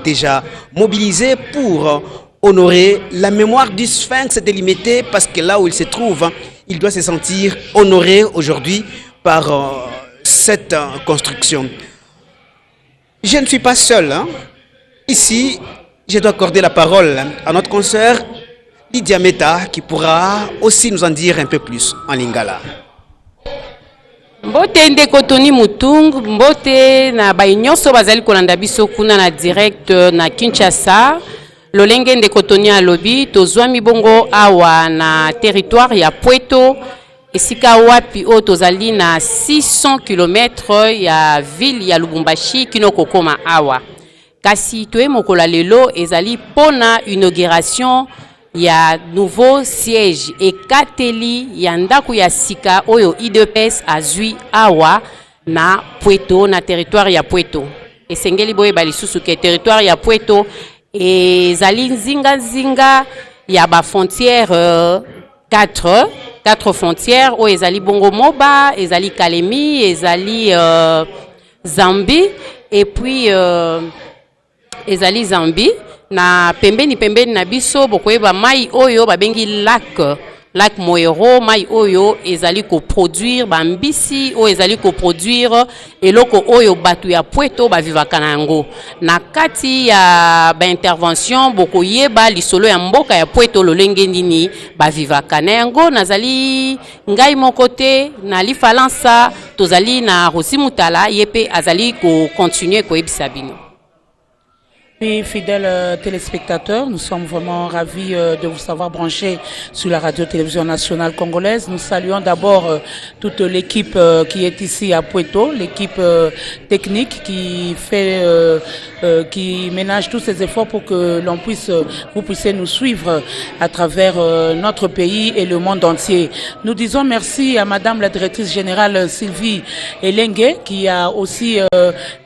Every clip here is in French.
déjà mobilisés pour honorer la mémoire du Sphinx délimité parce que là où il se trouve, il doit se sentir honoré aujourd'hui par cette construction. Je ne suis pas seul. Ici, je dois accorder la parole à notre consoeur Lydia Meta qui pourra aussi nous en dire un peu plus en lingala. Mbote ndeko Tony Mutung, mbote na bainyoso bazali kolanda biso kuna na direct na Kinshasa. Lolenge ndeko Tony alobi tozwami bongo awa na territoire ya Pweto esika wapi o tozali na 600 km ya ville ya Lubumbashi kino kokoma awa. Kasi toye mokola lelo ezali pona inauguration ya nouveau siège ekateli ya ndaku ya sika oyo IDPS azui awa na Pweto na territoire ya Pweto. Esengeli boye balisusu ke territoire ya Pweto ezali nzinga ya ba frontière 4 frontières oyo ezali bongo Moba, ezali Kalemi, ezali Zambie et puis ezali Zambie na pembeni na biso bokoyeba mai oyo babengi lac Moero, mai oyo ezali ko produire bambisi oyo ezali ko produire eloko oyo batu ya Pweto bavivaka na yango na kati ya ba intervention bokoyeba lisolo ya mboka ya Pweto lolenge nini bavivaka na yango. Nazali ngai mokote na lifalansa tozali na Rosi Mutala yepe azali ko continuer ko ebisa bino. Et fidèles téléspectateurs, nous sommes vraiment ravis de vous savoir branchés sur la radio-télévision nationale congolaise. Nous saluons d'abord toute l'équipe qui est ici à Pweto, l'équipe technique qui fait, qui ménage tous ces efforts pour que vous puissiez nous suivre à travers notre pays et le monde entier. Nous disons merci à Madame la directrice générale Sylvie Elengue qui a aussi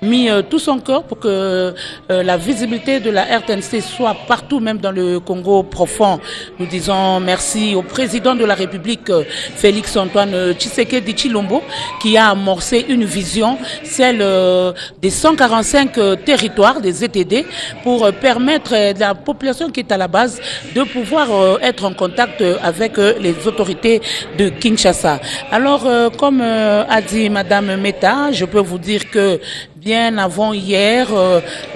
mis tout son cœur pour que la visibilité de la RTNC soit partout, même dans le Congo profond. Nous disons merci au président de la République, Félix-Antoine Tshisekedi Tshilombo, qui a amorcé une vision, celle des 145 territoires des ETD, pour permettre à la population qui est à la base de pouvoir être en contact avec les autorités de Kinshasa. Alors, comme a dit Madame Meta, je peux vous dire que bien avant hier,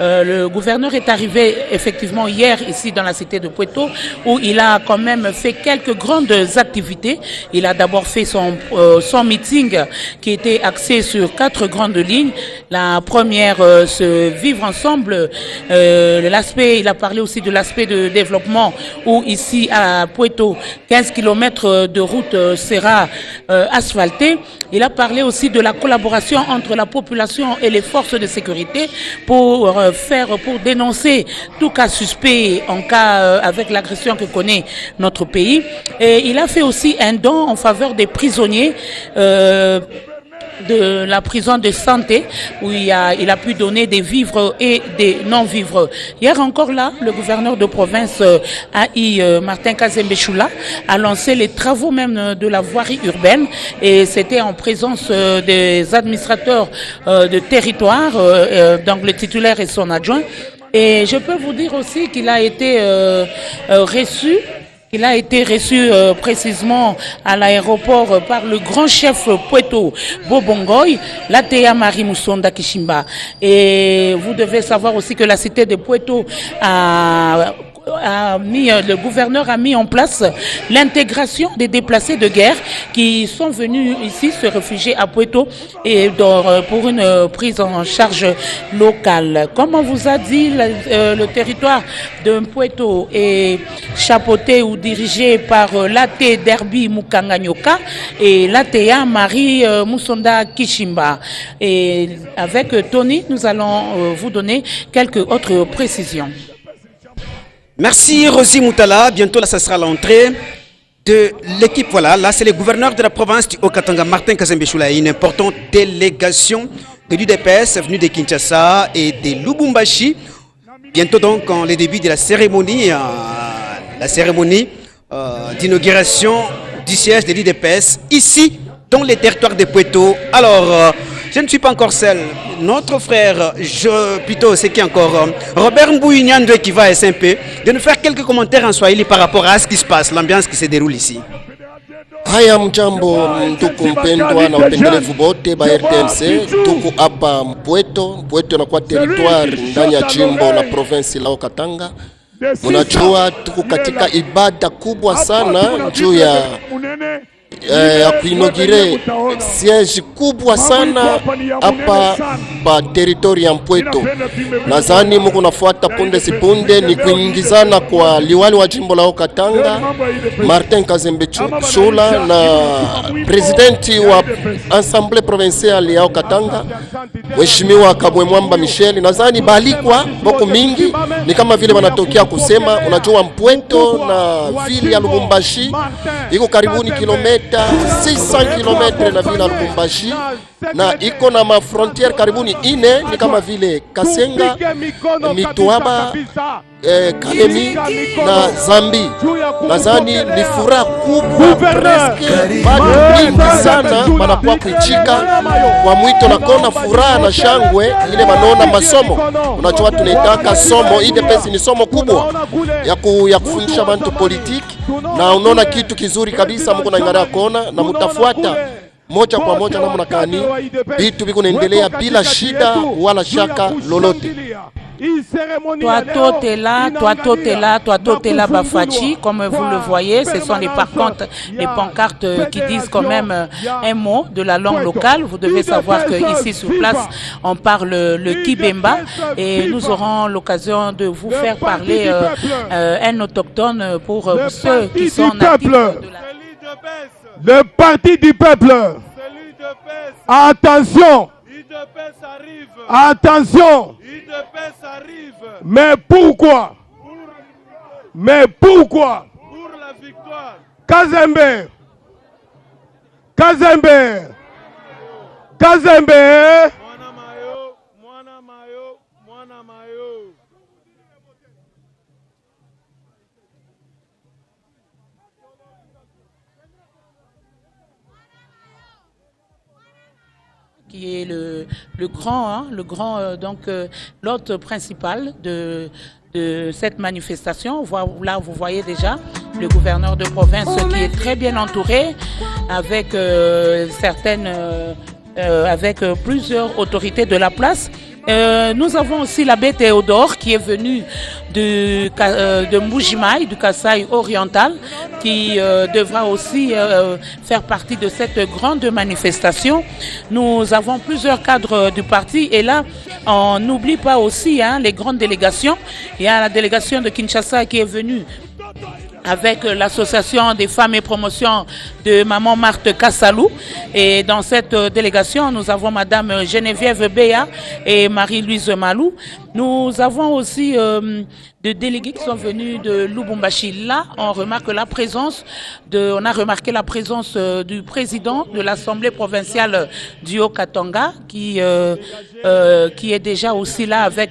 le gouverneur est arrivé effectivement hier ici dans la cité de Pweto où il a quand même fait quelques grandes activités. Il a d'abord fait son meeting qui était axé sur 4 grandes lignes. La première, se vivre ensemble, il a parlé aussi de l'aspect de développement où ici à Pweto, 15 km de route sera asphaltée. Il a parlé aussi de la collaboration entre la population et les forces de sécurité pour dénoncer tout cas suspect en cas avec l'agression que connaît notre pays. Et il a fait aussi un don en faveur des prisonniers de la prison de santé où il a pu donner des vivres et des non-vivres. Hier encore là, le gouverneur de province Martin Kazembe-Choula a lancé les travaux même de la voirie urbaine et c'était en présence des administrateurs de territoire, donc le titulaire et son adjoint. Et je peux vous dire aussi qu'il a été reçu. Il a été reçu précisément à l'aéroport par le grand chef Pweto Bobongoy, l'ATA Marie Moussonda Kishimba. Et vous devez savoir aussi que la cité de Pweto le gouverneur a mis en place l'intégration des déplacés de guerre qui sont venus ici se réfugier à Pweto et pour une prise en charge locale. Comme on vous a dit, le territoire de Pweto est chapeauté ou dirigé par l'AT Derby Mukanganyoka et l'ATA Marie Moussonda Kishimba. Et avec Tony, nous allons vous donner quelques autres précisions. Merci Rosi Mutala. Bientôt là, ça sera l'entrée de l'équipe. Voilà, là c'est le gouverneur de la province du Haut-Katanga, Martin Kazembe-Choula, une importante délégation de l'UDPS venue de Kinshasa et de Lubumbashi. Bientôt donc le début de la cérémonie d'inauguration du siège de l'UDPS ici dans les territoires de Pweto. Alors, je ne suis pas encore seul. Notre frère, plutôt c'est qui encore, Robert Mbouignandwe qui va à SMP, de nous faire quelques commentaires en Swahili par rapport à ce qui se passe, l'ambiance qui se déroule ici. Haya, mjambo ndugu mpendwa na wapendelevu bote ba RTNC. Tuko hapa Mpweto inakuwa territoire ndani ya jimbo la province la Katanga. Mnajua tuko katika ibada kubwa sana juu ya kuinogire siège kubwa sana hapa pa territoire ya Mpweto. Nadhani mko nafuata punde sipunde ni kuingizana kwa liwali wa jimbo la Katanga Martin Kazembe Chula na presidenti wa Assemblée provinciale ya Katanga Mheshimiwa Kabwe Mwamba Michel. Nadhani balikwa boko mingi ni kama vile wanatokea kusema, unajua Mpweto na vile ya Lubumbashi iko karibuni kilomita 600 km na vile ya Lubumbashi, na iko na mafrontiere karibuni ine ni kama vile Kasenga, Mitwaba, Kalemi na Zambi. Nadhani ni furaha kubwa, presque bado mingi sana banakuwa kuichika kwa mwito na kona furaha na shangwe ile wanaona masomo. Unajua tunaitaka somo ile pesa ni somo kubwa ya kufundisha bantu politiki, na unaona kitu kizuri kabisa mko naangalia kona na mtafuata moja kwa moja namna kani vitu viko naendelea bila shida wala shaka lolote. Toitotela Bafachi, comme vous le voyez, ce sont les pancartes qui disent quand même un mot de la langue locale. Vous devez savoir qu'ici sur place, on parle le Kibemba, et nous aurons l'occasion de vous faire parler un autochtone pour ceux qui sont natifs de la... Le parti du peuple. Attention. Attention. Mais pourquoi? Mais pourquoi? Pour la victoire. Kazembe. Kazembe. Kazembe. Qui est le grand, l'hôte principal de cette manifestation. Là, vous voyez déjà le gouverneur de province qui est très bien entouré avec avec plusieurs autorités de la place. Nous avons aussi l'abbé Théodore qui est venu de Mbujimaï, du Kasaï oriental, qui devra aussi faire partie de cette grande manifestation. Nous avons plusieurs cadres du parti, et là, on n'oublie pas aussi les grandes délégations. Il y a la délégation de Kinshasa qui est venue avec l'association des femmes et promotion de Maman Marthe Kassalou. Et dans cette délégation, nous avons Madame Geneviève Béa et Marie-Louise Malou. Nous avons aussi des délégués qui sont venus de Lubumbashi. Là, on a remarqué la présence du président de l'Assemblée provinciale du Haut-Katanga qui est déjà aussi là avec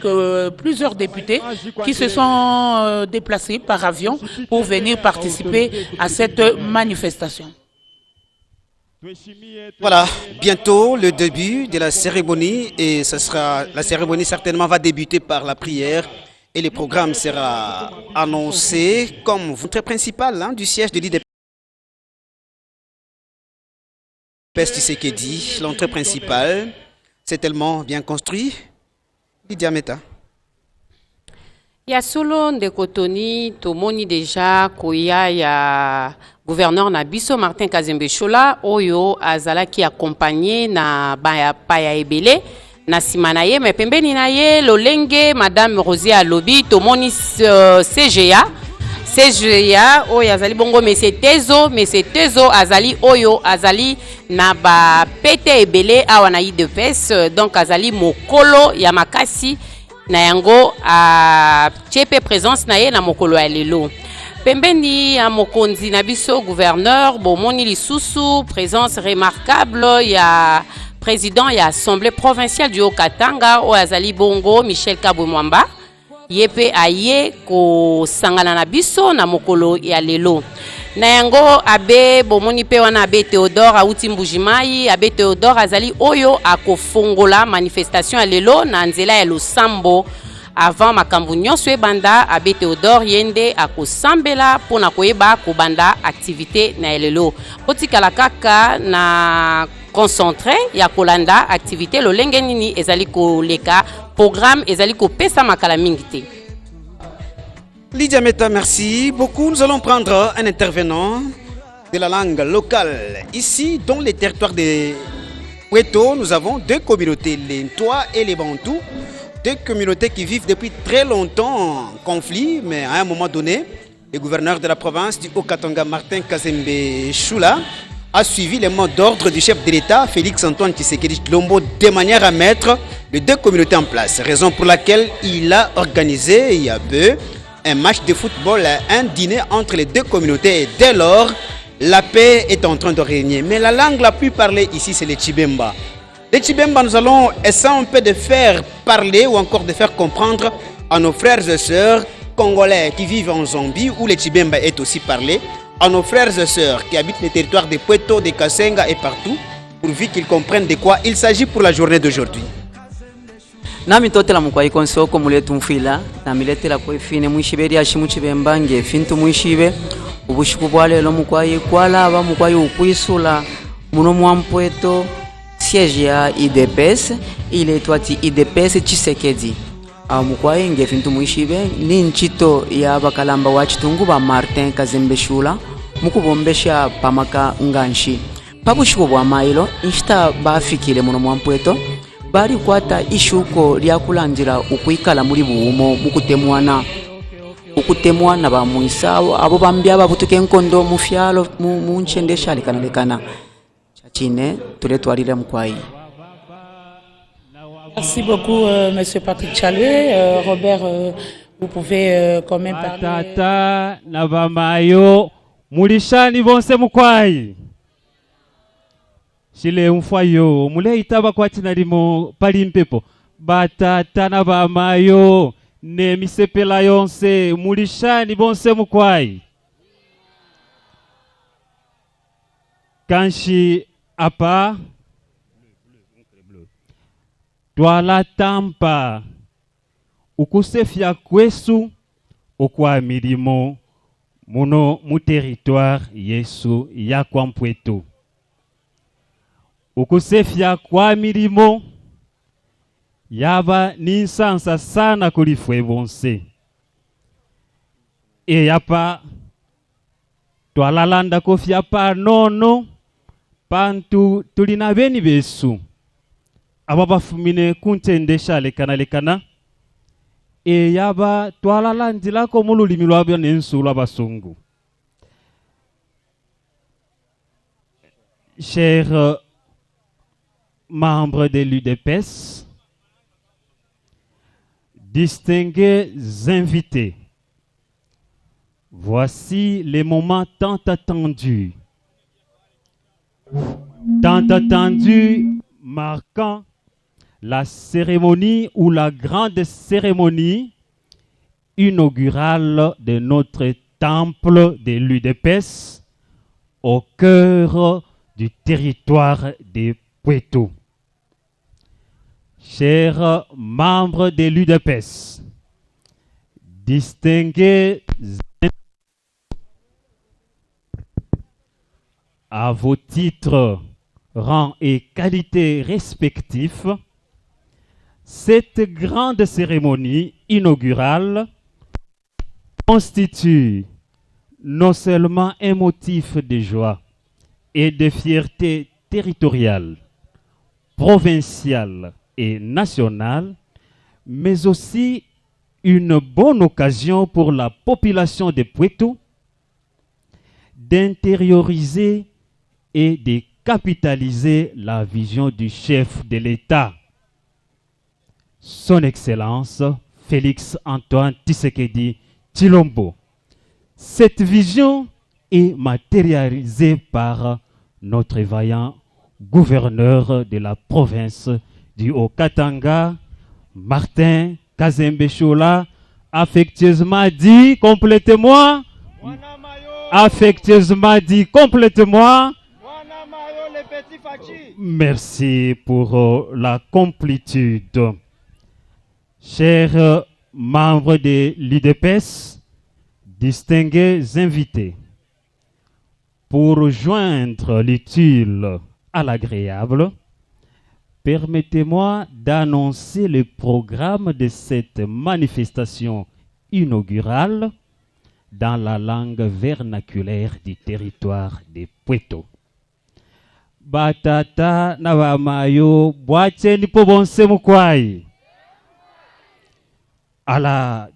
plusieurs députés qui se sont déplacés par avion pour venir participer à cette manifestation. Voilà, bientôt le début de la cérémonie, et la cérémonie certainement va débuter par la prière, et le programme sera annoncé comme l'entrée principale du siège de l'IDPS Tshisekedi. L'entrée principale, c'est tellement bien construit. Lydia Meta. Ya solo ndeko Tony tomoni deja koya ya gouverneur na biso Martin Kazembe Chula oyo azalaki accompagné na baya ebele na simana ye, mais pembeni na ye lolenge madame Rosie alobi tomoni CGA oyo azali bongo monsieur Tezo azali oyo azali na ba pete ebele awa na IDPS, donc azali mokolo ya makasi na yango a tiepe présence na ye na mokolo ya lelo. Pembeni ya mokonzi na biso gouverneur bomoni lisusu présence remarquable ya président ya assemblée provinciale du Haut-Katanga o azali bongo Michel Kabwe Mwamba yepe aye ko sangana na biso na mokolo ya lelo. na yango abe bomoni pe wana abe Théodore auti Mbujimai abe Théodore azali oyo akofongola manifestation ya lelo na nzela ya losambo avant makambo nyonso ebanda abe Théodore yende akosambela pona koyeba kobanda activité na lelo otikala kaka na concentré ya kolanda activité lolenge nini ezali koleka programme ezali kopesa makala mingi te. Lydia Meta, merci beaucoup. Nous allons prendre un intervenant de la langue locale. Ici, dans les territoires de Pweto, nous avons deux communautés, les Ntwa et les Bantous. Deux communautés qui vivent depuis très longtemps en conflit, mais à un moment donné, le gouverneur de la province du Haut-Katanga, Martin Kazembe Choula, a suivi les mots d'ordre du chef de l'État, Félix Antoine Tshisekedi Tshilombo, de manière à mettre les deux communautés en place. Raison pour laquelle il a organisé, il y a peu, un match de football, un dîner entre les deux communautés. Et dès lors, la paix est en train de régner. Mais la langue la plus parlée ici, c'est le Tshibemba. Le Tshibemba, nous allons essayer un peu de faire parler ou encore de faire comprendre à nos frères et sœurs congolais qui vivent en Zambie, où le Tshibemba est aussi parlé, à nos frères et sœurs qui habitent les territoires de Pweto, de Kasenga et partout, pourvu qu'ils comprennent de quoi il s'agit pour la journée d'aujourd'hui. Nami totela mukwayi konse oko muletu mfila namiletela kwefine mwishibe lyashi muchibemba ngefintu mwishibe ubushiku bwa lelo mukwayi kwalaba mukwayi ukwisula muno mwa Mpweto siège ya IDPS iletwa ti IDPS Tshisekedi mukwayi ngefintu mwishibe ni nchito ya bakalamba wa chitungu ba Martin Kazembe Choula mukubombesha pamaka nganshi pabushiku bwa mailo inshita bafikile muno mwa Mpweto bali kwata ishuko lya kulandira ukuikala muri buumo ukutemwana ba muisao abo bambya babutuke nkondo mufyalo mu nchendesha lekana chachine tuletwalira mkwayi. Merci beaucoup monsieur Patrick Chalué. Robert, vous pouvez quand même parler. Tata na bamayo mulishani bonse mkwayi. Chile umfayo mule itaba kwa tina limo palimpepo batata na bamayo ne misepela yonse mulishani bonse mkwai kanshi apa twala tampa ukusefya kwesu okwa milimo muno mu territoire yesu ya kwa Mpweto ukusefya kwa milimo yaba ninsansa sana kulifwe bonse e yapa twalalanda kofya pa nono pantu tulina beni besu aba bafumine kuntendesha lekana e yaba twalalandila ko mululimi lwabyo nensula basungu. Chers membres de l'UDPS, distingués invités, voici les moments tant attendus marquant la cérémonie ou la grande cérémonie inaugurale de notre temple de l'UDPS au cœur du territoire de Pweto. Chers membres de l'UDPS, distingués à vos titres, rangs et qualités respectifs, cette grande cérémonie inaugurale constitue non seulement un motif de joie et de fierté territoriale, provinciale et nationale, mais aussi une bonne occasion pour la population de Pweto d'intérioriser et de capitaliser la vision du chef de l'État, Son Excellence Félix Antoine Tshisekedi Tshilombo. Cette vision est matérialisée par notre vaillant gouverneur de la province du Haut-Katanga, Martin Kazembe Choula, affectueusement dit, complétez-moi, affectueusement dit complètement. Merci pour la complétude. Chers membres de l'IDPS, distingués invités, pour joindre l'utile à l'agréable, permettez-moi d'annoncer le programme de cette manifestation inaugurale dans la langue vernaculaire du territoire de Pweto. Batata na bamayo bwacheni po bonse mukwai. Ala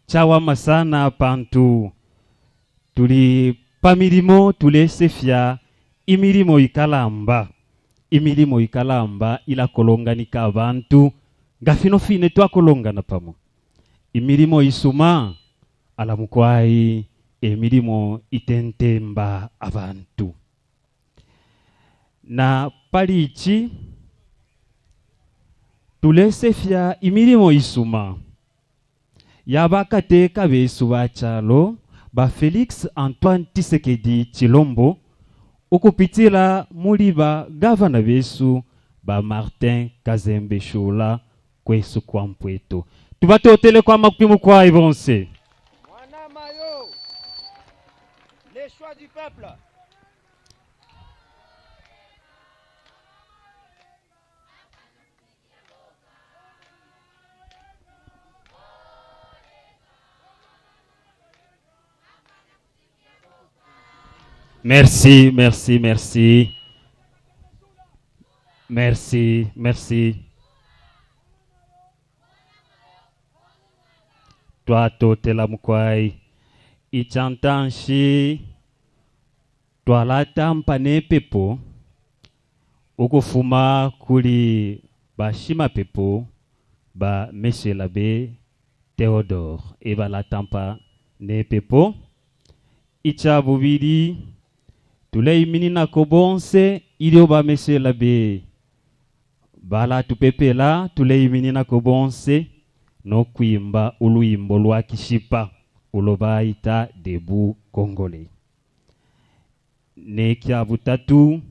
chawa masana pantu tuli pamirimo tule sefia imirimo ikalamba. Imirimo ikalamba ila kolonganika abantu ngafino fine twa kolongana pamo. Imirimo isuma ala mukwai emirimo itentemba abantu. Na palichi tulese fya imirimo isuma yabakateka besu bachalo ba Felix Antoine Tshisekedi Tshilombo ukupitila muliba gavana besu ba Martin Kazembe Shola kwesu kwa Mpweto tubatotele kwa makupimu kwa ibonse Mwana mayo les choix du peuple. Merci, merci, merci. Merci, merci. Toi, totela mukwai. Ichantanshi. Toi, la tampane pepo. Ukufuma kuli bashima pepo. Ba Monsieur l'abbé Théodore. Eba la tampa ne pepo. Icha bubiri. Tulei minina kobonse ilio ba Monsieur l'abbé bala tupepela tulei minina kobonse no kuimba uluimbo lwa kishipa ulobaita debu kongole nekia butatu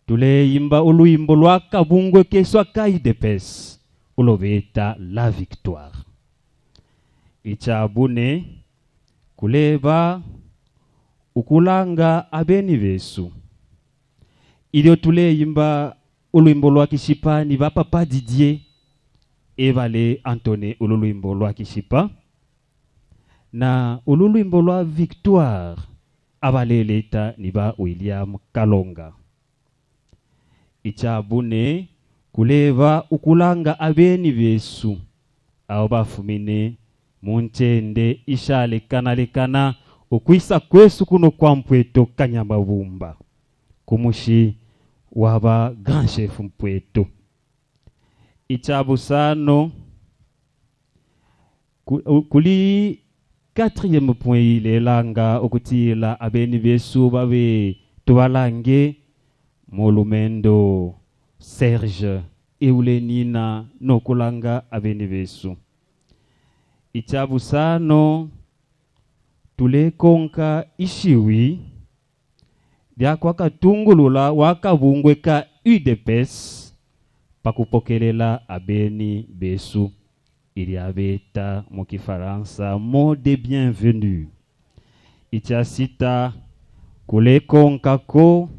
tulei imba uluimbo lwa kabungwe keswa kaidepes ulobeta la victoire ichabune kuleba ukulanga abeni besu ilio tule imba uluimbo lwa kishipa ni ba papa Didier evale Antone uluimbo lwa kishipa na uluimbo lwa victoire abale leta ni ba William Kalonga ichabune kuleva ukulanga abeni besu au bafumine munchende ishale kanalekana ukwisa kwesu kuno kwa Mpweto Kanyamabumba kumushi waba grand chef Mpweto ichabusano kuli 4e point ilelanga okutila abeni besu babe tubalange molumendo Serge eulenina nokulanga abeni besu ichabusano tule konka ishiwi dia kwa katungulula wakabungwe ka UDPS pakupokelela abeni besu ili abeta mukifaransa mot de bienvenue ichasita kule konka ko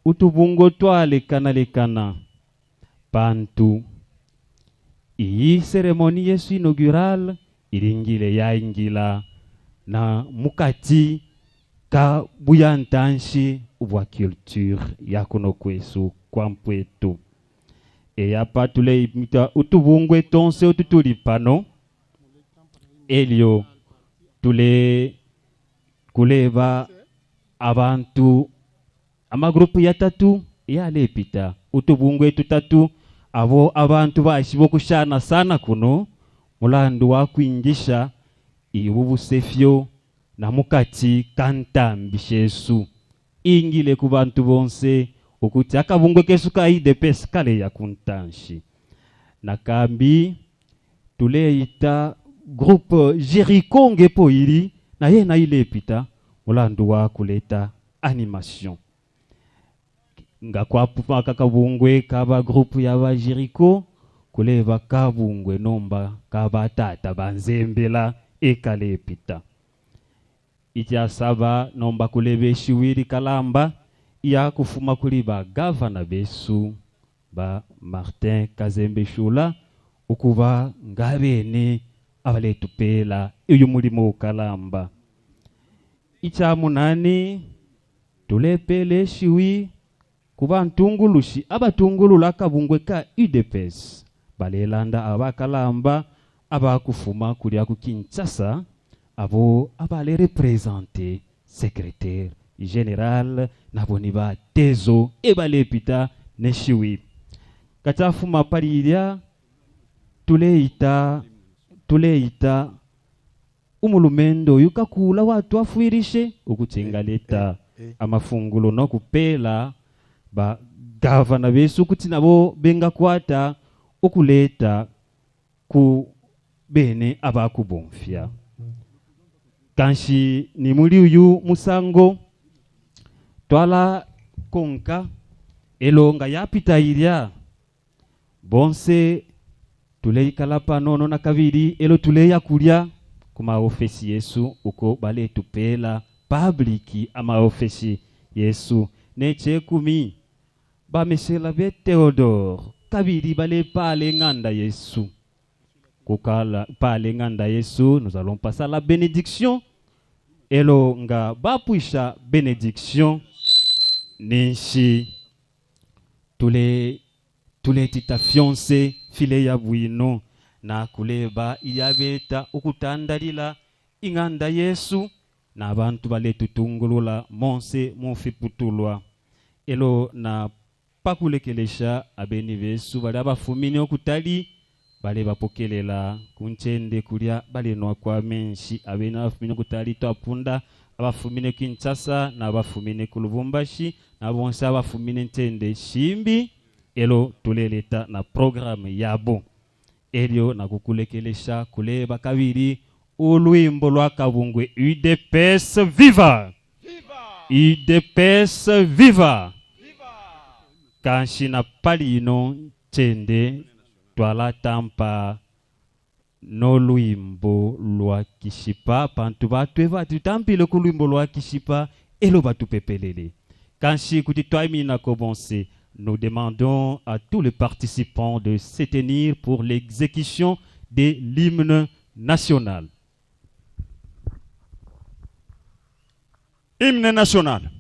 utubungo twalekana pantu iyi seremoni yesu inaugural iringile ya ingila na mukati ka buyantanshi ubwa culture ya kuno kwesu kwa Mpweto e ya patule imita utubungwe tonse ututulipano elio tule kuleva abantu amagrupu ya tatu ya lepita utubungwe tutatu abo abantu bashibo kushana sana kuno mulandu wa kuingisha ibubusefyo na mukati kantambi shesu ingile ku bantu bonse ukuti akabungwe kesu ka IDPS kale ya kuntanshi na kambi tuleita groupe Jericho ngepo ili na ye na ile pita mulandu wa kuleta animation nga kwapupa kakabungwe kaba groupe ya ba Jericho kuleva kabungwe nomba kaba tata banzembela ekale pita itia saba nomba kulebe shiwiri kalamba ya kufuma kuliba gavana besu ba Martin Kazembe Shula ukuba ngabene abaletupela uyu mulimo kalamba icha munani tulepele shiwi kuba ntungulushi abatungulula kabungwe ka UDPS balelanda abakalamba abakufuma kulia ku Kinshasa abo abale représenter secrétaire général naboniba tezo ebalepita neshiwi katafuma palilia tuleita umulumendo yukakula watu afuirishe ukutengaleta amafungulo no kupela ba gavana besu kuti nabo benga kwata okuleta ku bene abakubonfya kanshi ni muri uyu musango twala konka elonga yapita ilia bonse tuleikala panono na kabiri elo tuleya kulia kuma ofesi Yesu uko bale tupela publiki ama ofesi Yesu neche kumi ba mesela be Theodore kabiri bale pale nganda Yesu kukala pale nganda Yesu nous allons passer à la bénédiction elo nga bapuisha bénédiction nishi tule tita fiancé file ya bwino na kuleba iyabeta ukutandalila inganda Yesu na abantu bale tutungulula monse mufiputulwa elo na pakulekelesha abeni besu bale abafumini okutali bale bapokelela kunchende kulia bale noa kwa menshi abeni abafumini okutali twapunda abafumine Kinshasa na abafumine kulubumbashi na bonse abafumine ntende shimbi elo tuleleta na programme yabo elio na kukulekelesha kuleba kabiri ulwimbo lwa kabungwe UDPS viva UDPS viva kanshi na palino chende twala tampa no lwimbo lwa kishipa pantu batwe batutampile ku lwimbo lwa kishipa elo batupepelele kanshi kuti twaimina commencer. Nous demandons à tous les participants de se tenir pour l'exécution de l'hymne national. Hymne national.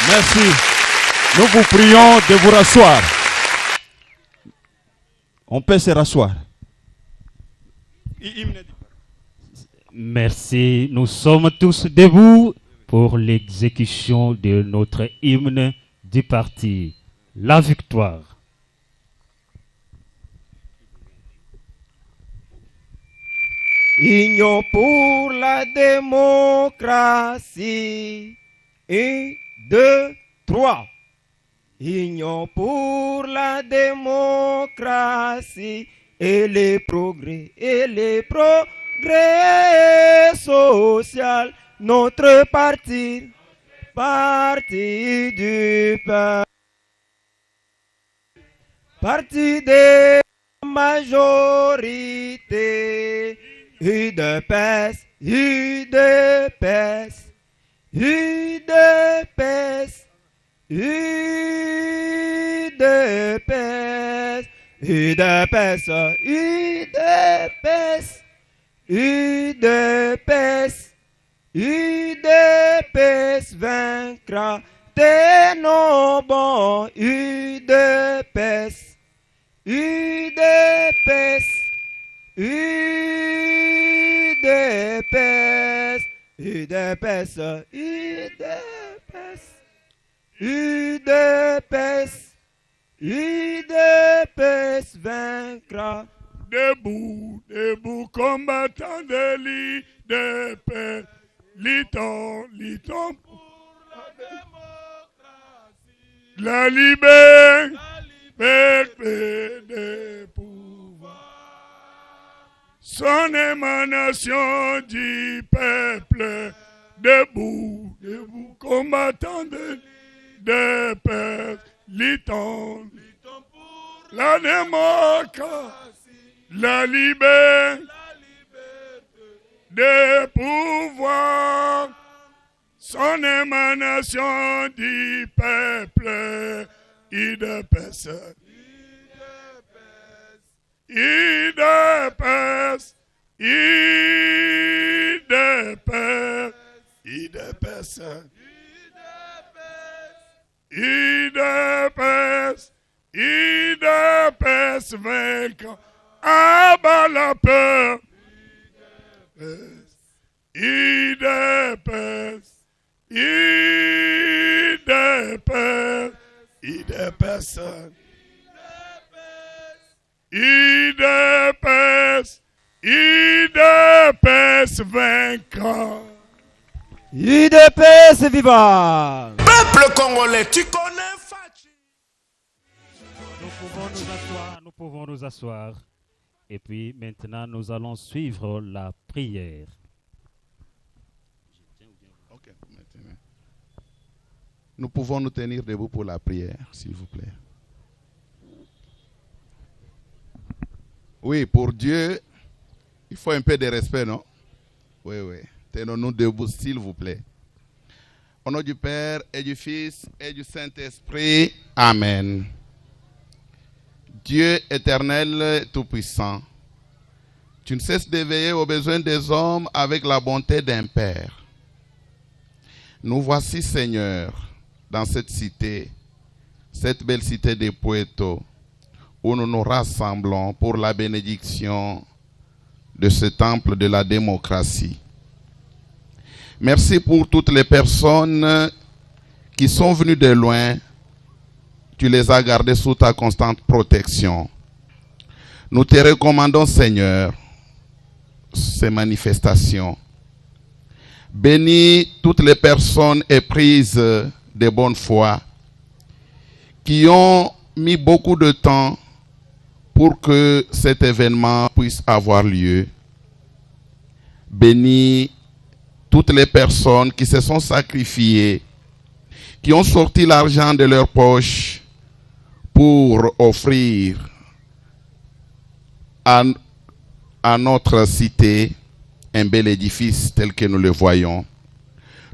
Merci. Nous vous prions de vous rasseoir. On peut se rasseoir. Merci. Nous sommes tous debout pour l'exécution de notre hymne du parti. La victoire. Union pour la démocratie. 1, 2, 3. Union pour la démocratie. et les progrès sociaux. Notre parti du peuple, parti des majorités, UDPS, UDPS, UDPS, UDPS, UDPS, UDPS, UDPS, UDPS vaincra des nos bons, UDPS, UDPS, UDPS, UDPS, UDPS, UDPS, UDPS vaincra. Debout, debout, combattant de l'UDPS, luttons pour la démocratie, la liberté des pouvoirs, son émanation du peuple, debout, debout, combattant de l'UDPS, luttons pour la démocratie, la liberté des pouvoirs, son émanation du peuple, UDPS, UDPS, UDPS, UDPS, UDPS, UDPS vaincre, abat la peur. UDPS, UDPS, UDPS, UDPS, UDPS vaincra. UDPS viva! Peuple congolais, tu connais Fachi? Nous pouvons nous asseoir. Et puis maintenant, nous allons suivre la prière. Okay, nous pouvons nous tenir debout pour la prière, s'il vous plaît. Oui, pour Dieu, il faut un peu de respect, non? Oui, oui. Tenons-nous debout, s'il vous plaît. Au nom du Père et du Fils et du Saint-Esprit. Amen. Dieu éternel tout-puissant, tu ne cesses d'éveiller aux besoins des hommes avec la bonté d'un Père. Nous voici, Seigneur, dans cette cité, cette belle cité de Puerto, où nous nous rassemblons pour la bénédiction de ce temple de la démocratie. Merci pour toutes les personnes qui sont venues de loin. Tu les as gardés sous ta constante protection. Nous te recommandons, Seigneur, ces manifestations. Bénis toutes les personnes éprises de bonne foi qui ont mis beaucoup de temps pour que cet événement puisse avoir lieu. Bénis toutes les personnes qui se sont sacrifiées, qui ont sorti l'argent de leur poche pour offrir à notre cité un bel édifice tel que nous le voyons.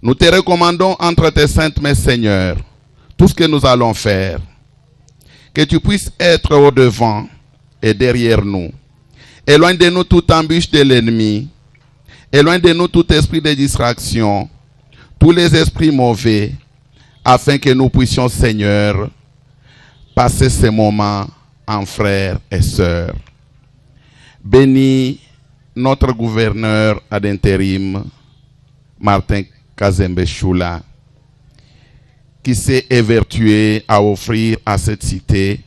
Nous te recommandons entre tes saintes mains, Seigneur, tout ce que nous allons faire. Que tu puisses être au devant et derrière nous. Éloigne de nous toute embûche de l'ennemi. Éloigne de nous tout esprit de distraction, tous les esprits mauvais, afin que nous puissions, Seigneur, passer ces moments en frères et sœurs. Bénis notre gouverneur ad intérim, Martin Kazembe Choula, qui s'est évertué à offrir à cette cité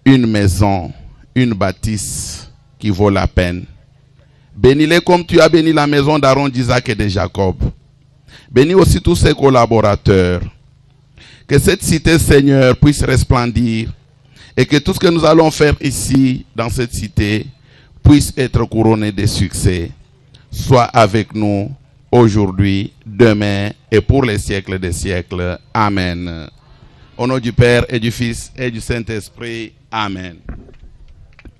une maison, une bâtisse qui vaut la peine. Bénis-les comme tu as béni la maison d'Aaron, d'Isaac et de Jacob. Bénis aussi tous ses collaborateurs. Que cette cité, Seigneur, puisse resplendir et que tout ce que nous allons faire ici, dans cette cité, puisse être couronné de succès. Sois avec nous aujourd'hui, demain et pour les siècles des siècles. Amen. Au nom du Père et du Fils et du Saint-Esprit. Amen.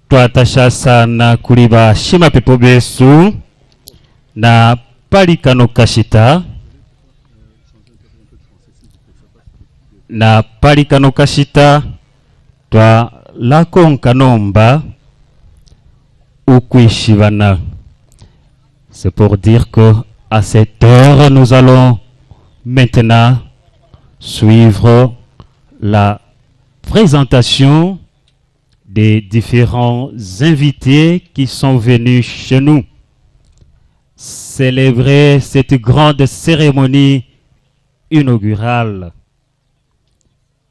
Twatasha sana kuliba shima pepo besu na palikano kashita twa lakonkanomba ukwishivana. C'est pour dire que à cette heure nous allons maintenant suivre la présentation des différents invités qui sont venus chez nous célébrer cette grande cérémonie inaugurale.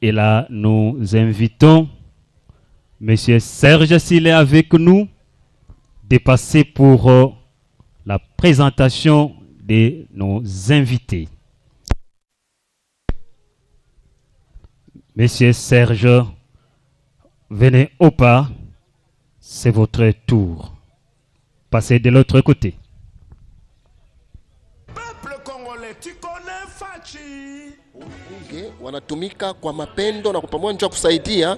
Et là, nous invitons Monsieur Serge, s'il est avec nous, de passer pour la présentation de nos invités. Monsieur Serge, venez au pas, c'est votre tour. Passez de l'autre côté. Peuple congolais, tu connais Fachi. Wanatumika kwa mapendo na kwa pamoja kusaidia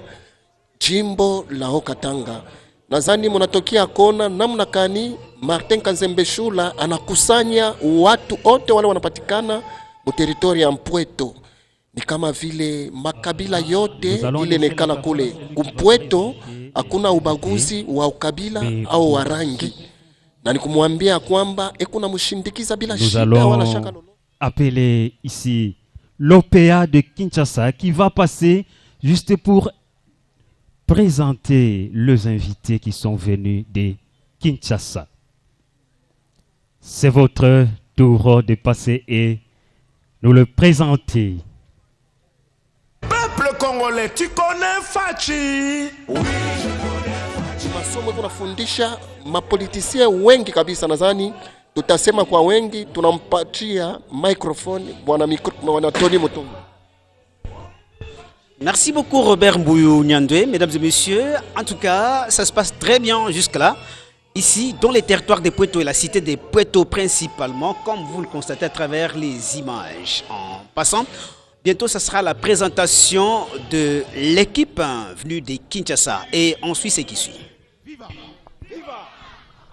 jimbo la Haut-Katanga. Nadhani mnatokea kona namna kani Martin Kazembe Shula anakusanya watu wote wale wanapatikana mu territory ya Mpweto. Ni kama vile makabila yote ile nekana kule. Mpweto hakuna ubaguzi wa ukabila au wa rangi. Na nikumwambia kwamba kuna mshindikiza bila shida wala shaka lolote. Appeler ici l'OPA de Kinshasa qui va passer juste pour présenter les invités qui sont venus de Kinshasa. C'est votre tour de passer et nous le présenter. Peuple congolais, tu connais Fachi. Masomo tunafundisha mapolitisia wengi kabisa, nadhani tutasema kwa wengi, tunampatia microphone bwana Tony Mutombo. Merci beaucoup Robert Mbouyou Nyandwe, mesdames et messieurs. En tout cas, ça se passe très bien jusque-là. Ici, dans les territoires de Mpweto et la cité de Mpweto principalement, comme vous le constatez à travers les images. En passant, bientôt, ça sera la présentation de l'équipe venue de Kinshasa. Et on suit ce qui suit.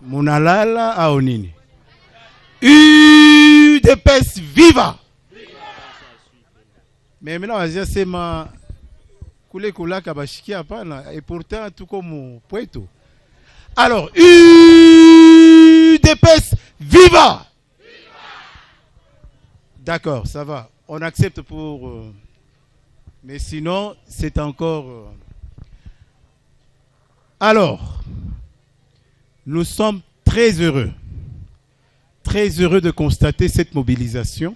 Munalala aonini. UDPS viva. Mais maintenant, on va dire ma kule kula kabashikia hapana et pourtant tout comme Mpweto. Alors UDPS viva. D'accord, ça va. On accepte pour mais sinon c'est encore Alors nous sommes très heureux de constater cette mobilisation.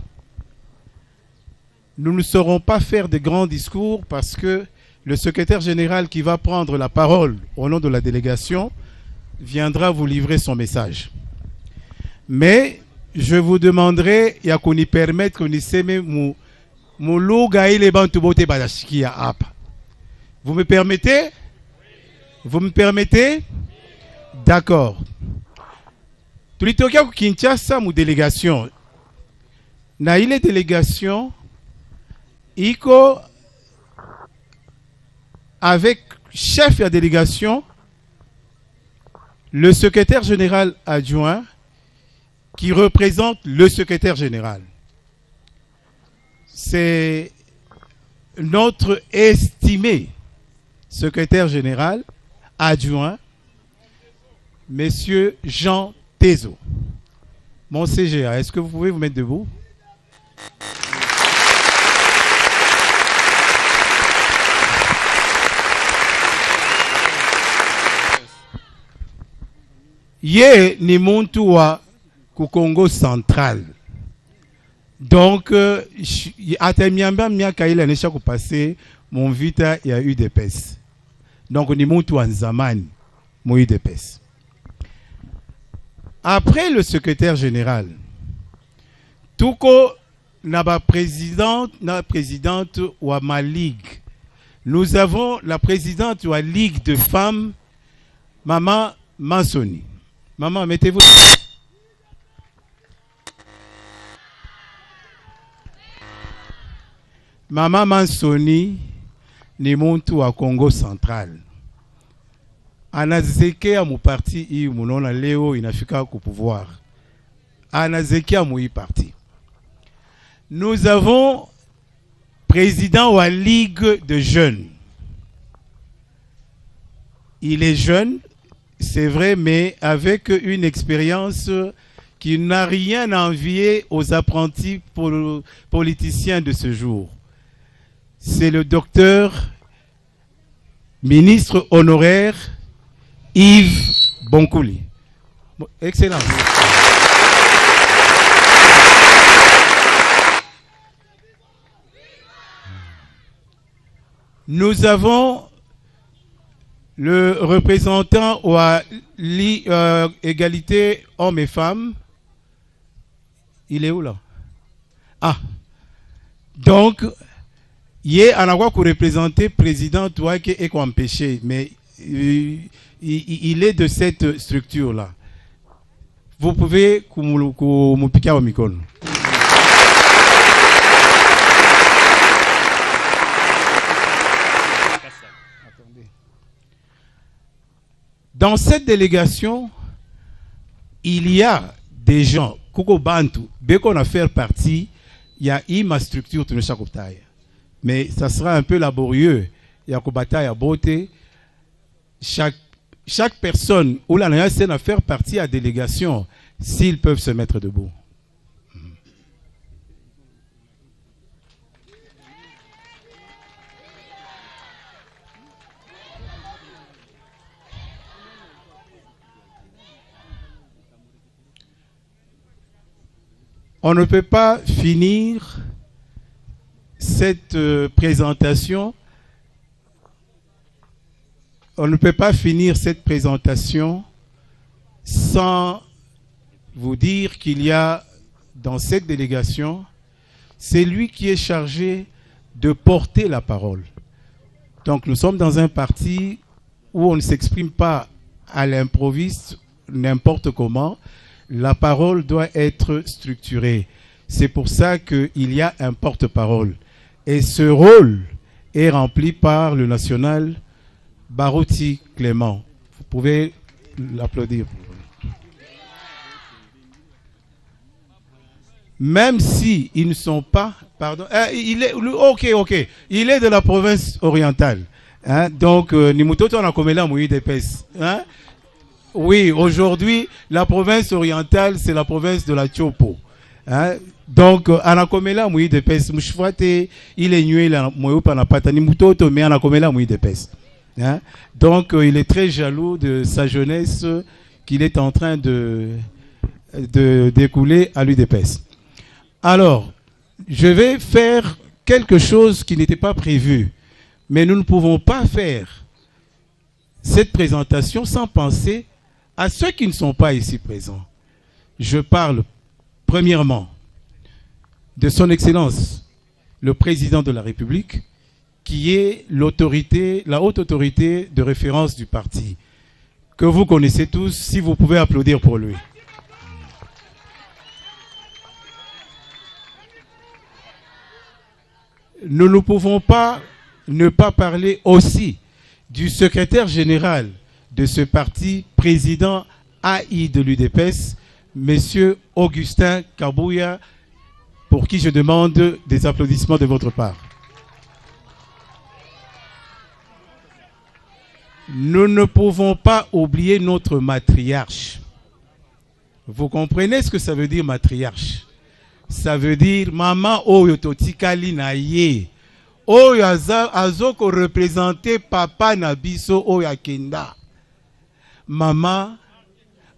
Nous ne saurons pas faire de grands discours parce que le secrétaire général qui va prendre la parole au nom de la délégation viendra vous livrer son message. Mais je vous demanderai, ya qu'on y permette qu'on y sème muluga ile bantu bote badashikia hapa. Vous me permettez? Vous me permettez? D'accord. Tulitokea ku Kinshasa mu délégation. Na ile délégation iko avec chef de délégation le secrétaire général adjoint qui représente le secrétaire général. C'est notre estimé secrétaire général adjoint, Monsieur Jean Tezo. Mon CGA, est-ce que vous pouvez vous mettre debout? Ye ni muntu wa ku Congo central. Donc atemiamba miaka ile anesha kupase mon vita ya UDPS. Donc ni muntu wa nzamani mo UDPS. Après le secrétaire général, tuko na ba présidente wa ma ligue, Nous avons la présidente de la Ligue de femmes, Maman Mansoni. Maman, mettez-vous. Maman Mansoni ni muntu wa Congo Central. Anazekea mu parti hii munaona leo inafika ku pouvoir. Anazekea mu hii parti. Nous avons président de la Ligue de jeunes. Il est jeune, c'est vrai, mais avec une expérience qui n'a rien à envier aux apprentis politiciens de ce jour. C'est le docteur, ministre honoraire, Yves Bonkouli. Excellent. Nous avons le représentant à l'égalité hommes et femmes. Il est où là? Ah. Donc, il est en avoir pour représenter le président qui est empêché, mais il est de cette structure-là. Vous pouvez me piquer au micro. Dans cette délégation, il y a des gens, Koko Bantu, dès qu'on a fait partie, il y a une structure de chaque bataille. Mais ça sera un peu laborieux. Il y a une bataille à beauté. Chaque personne où la nation a faire partie à la délégation, s'ils peuvent se mettre debout. On ne peut pas finir cette présentation. On ne peut pas finir cette présentation sans vous dire qu'il y a dans cette délégation, c'est lui qui est chargé de porter la parole. Donc nous sommes dans un parti où on ne s'exprime pas à l'improviste, n'importe comment. La parole doit être structurée. C'est pour ça qu'il y a un porte-parole. Et ce rôle est rempli par le national Barouti Clément. Vous pouvez l'applaudir. Même si ils ne sont pas, pardon, il est, ok, il est de la province orientale. Hein, donc, Nimutoto na komela mouyi d'épès. Hein? Oui, aujourd'hui, la province orientale, c'est la province de la Tchopo. Hein? Donc, anakomela mouyi d'épès. Mouchfouate, il est nué la mouyi panapata. Nimutoto, mais anakomela mouyi d'épès. Hein? Donc, il est très jaloux de sa jeunesse qu'il est en train de découler à l'UDPS. Alors, je vais faire quelque chose qui n'était pas prévu, mais nous ne pouvons pas faire cette présentation sans penser à ceux qui ne sont pas ici présents. Je parle premièrement de son Excellence, le Président de la République, qui est l'autorité, la haute autorité de référence du parti, que vous connaissez tous, si vous pouvez applaudir pour lui. Nous ne pouvons pas ne pas parler aussi du secrétaire général de ce parti, président AI de l'UDPS, M. Augustin Kabouya, pour qui je demande des applaudissements de votre part. Nous ne pouvons pas oublier notre matriarche. Vous comprenez ce que ça veut dire matriarche? Ça veut dire maman oyo totikali na ye. Oyo azoko représenter papa na biso oyo akenda. Maman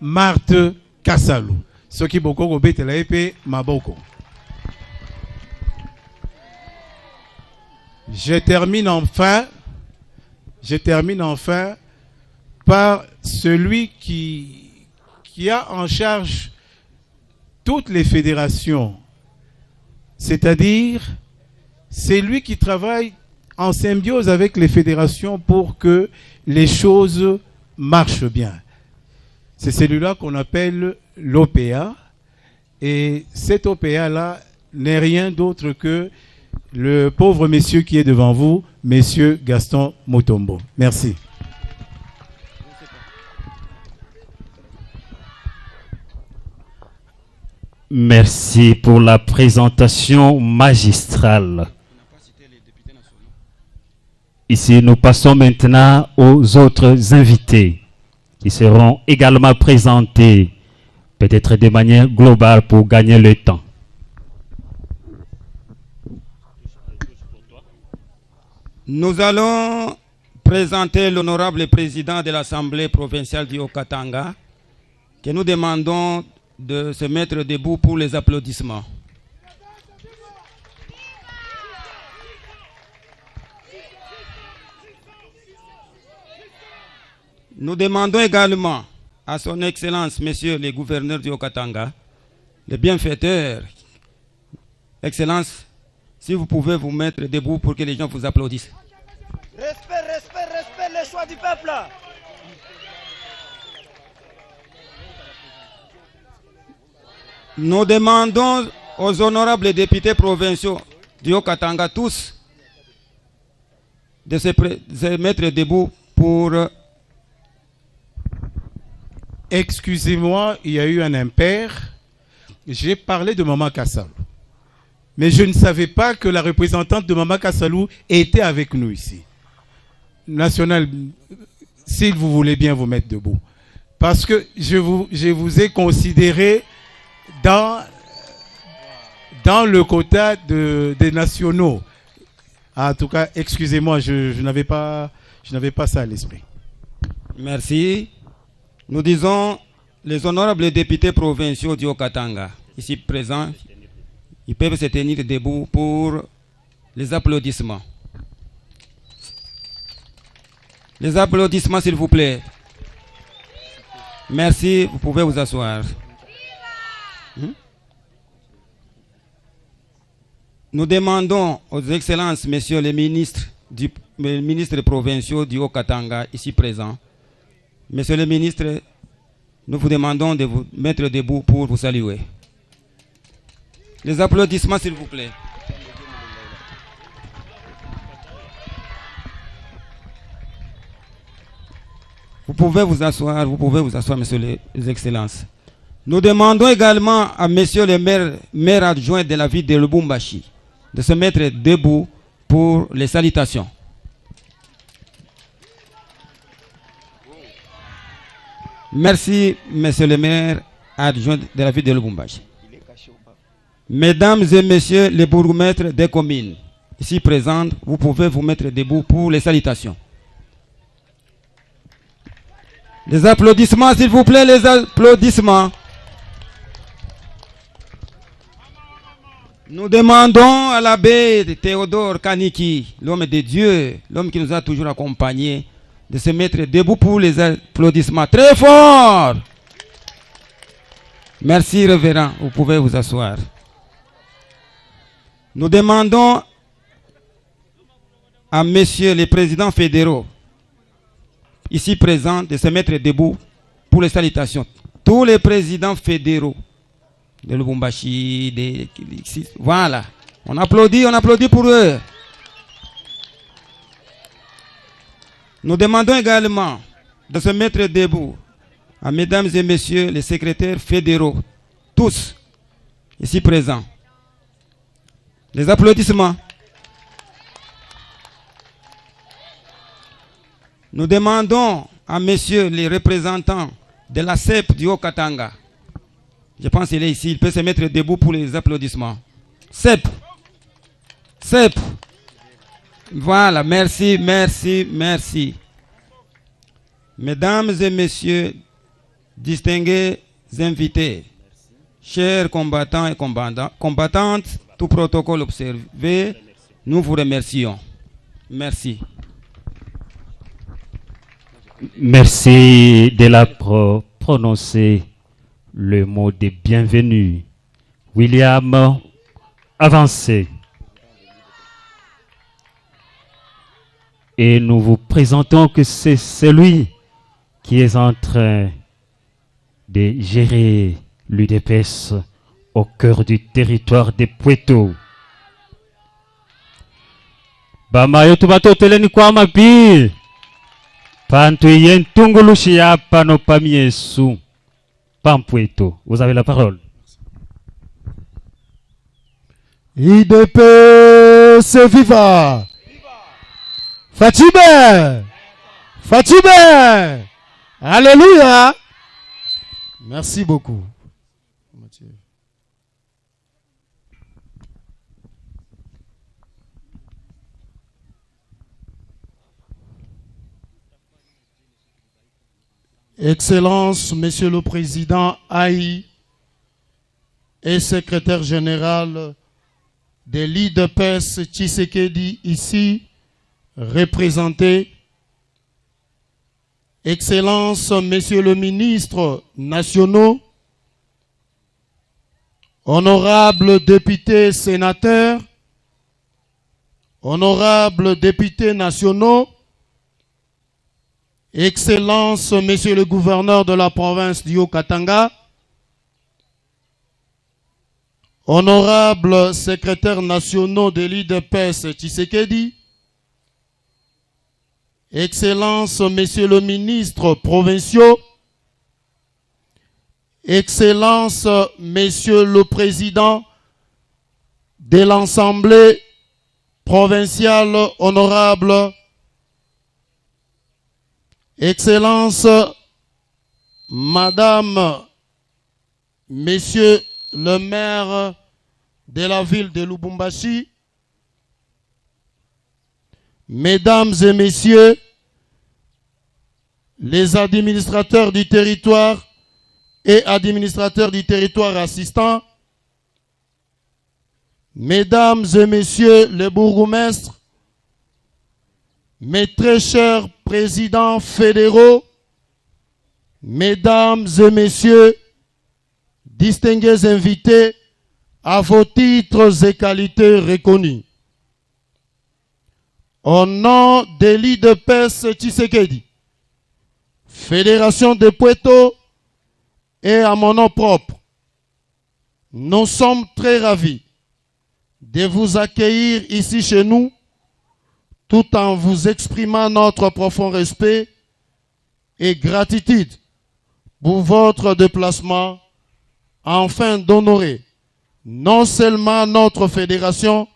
Marthe Kassalu. Ce qui boko ko betela epe maboko. Je termine enfin par celui qui a en charge toutes les fédérations, c'est-à-dire c'est lui qui travaille en symbiose avec les fédérations pour que les choses marchent bien. C'est celui-là qu'on appelle l'OPA. Et cet OPA-là n'est rien d'autre que le pauvre monsieur qui est devant vous, monsieur Gaston Mutombo. Merci. Merci pour la présentation magistrale. Ici, nous passons maintenant aux autres invités qui seront également présentés, peut-être de manière globale pour gagner le temps. Nous allons présenter l'honorable président de l'Assemblée provinciale du Haut-Katanga, que nous demandons de se mettre debout pour les applaudissements. Nous demandons également à son Excellence, Monsieur le gouverneur du Haut-Katanga, le bienfaiteur, Excellence, si vous pouvez vous mettre debout pour que les gens vous applaudissent. Respect, respect, respect, le choix du peuple. Nous demandons aux honorables députés provinciaux du Haut-Katanga tous de se mettre debout pour... Excusez-moi, il y a eu un impair. J'ai parlé de Maman Kassalou. Mais je ne savais pas que la représentante de Maman Kassalou était avec nous ici. National, si vous voulez bien vous mettre debout. Parce que je vous ai considéré dans le quota des nationaux. En tout cas, excusez-moi, je n'avais pas ça à l'esprit. Merci. Nous disons les honorables députés provinciaux du Haut-Katanga, ici présents, ils peuvent se tenir debout pour les applaudissements. Les applaudissements, s'il vous plaît. Merci, vous pouvez vous asseoir. Nous demandons aux excellences, messieurs les ministres provinciaux du Haut-Katanga, ici présents, Monsieur le ministre, nous vous demandons de vous mettre debout pour vous saluer. Les applaudissements, s'il vous plaît. Vous pouvez vous asseoir, messieurs les excellences. Nous demandons également à monsieur le maire adjoint de la ville de Lubumbashi de se mettre debout pour les salutations. Merci, monsieur le maire adjoint de la ville de Lubumbashi. Mesdames et messieurs les bourgmestres des communes ici présents, vous pouvez vous mettre debout pour les salutations. Les applaudissements, s'il vous plaît, les applaudissements. Nous demandons à l'abbé Théodore Kaniki, l'homme de Dieu, l'homme qui nous a toujours accompagnés, de se mettre debout pour les applaudissements. Très fort! Merci, révérend. Vous pouvez vous asseoir. Nous demandons à messieurs les présidents fédéraux, ici présents, de se mettre debout pour les salutations. Tous les présidents fédéraux de Lubumbashi, voilà. On applaudit pour eux. Nous demandons également de se mettre debout à mesdames et messieurs les secrétaires fédéraux, tous ici présents. Les applaudissements. Nous demandons à messieurs les représentants de la CEP du Haut-Katanga. Je pense qu'il est ici, il peut se mettre debout pour les applaudissements. CEP. CEP. Voilà, merci, merci, merci. Mesdames et messieurs, distingués invités, chers combattants et combattantes, tout protocole observé, nous vous remercions. Merci. Merci de la prononcer le mot de bienvenue. William, avancez. Et nous vous présentons que c'est celui qui est en train de gérer l'UDPS au cœur du territoire de Pweto. Bamayo tubatoteleni kwa mapi. Pantu yentungulushi hapa no pamiesu. Pampweto. Vous avez la parole. IDPS viva! Fatime! Fatime! Alléluia! Merci beaucoup. Excellence, Monsieur le Président Haï et secrétaire général de l'IDPS Tshisekedi ici représenté. Excellence, Messieurs le ministre nationaux, honorables députés sénateurs, honorables députés nationaux, Excellence, Monsieur le gouverneur de la province du Haut-Katanga, honorables secrétaires nationaux de l'IDPS Tshisekedi, Excellence, Messieurs le ministre provinciaux, Excellence, Monsieur le président de l'Assemblée provinciale, honorable Excellence, Madame, Messieurs le maire de la ville de Lubumbashi, Mesdames et Messieurs, les administrateurs du territoire et administrateurs du territoire assistants, Mesdames et Messieurs les bourgmestres, mes très chers présidents fédéraux, Mesdames et Messieurs, distingués invités à vos titres et qualités reconnus. Au nom de l'IDPS Tshisekedi, Fédération de Pweto et à mon nom propre, nous sommes très ravis de vous accueillir ici chez nous tout en vous exprimant notre profond respect et gratitude pour votre déplacement afin d'honorer non seulement notre fédération,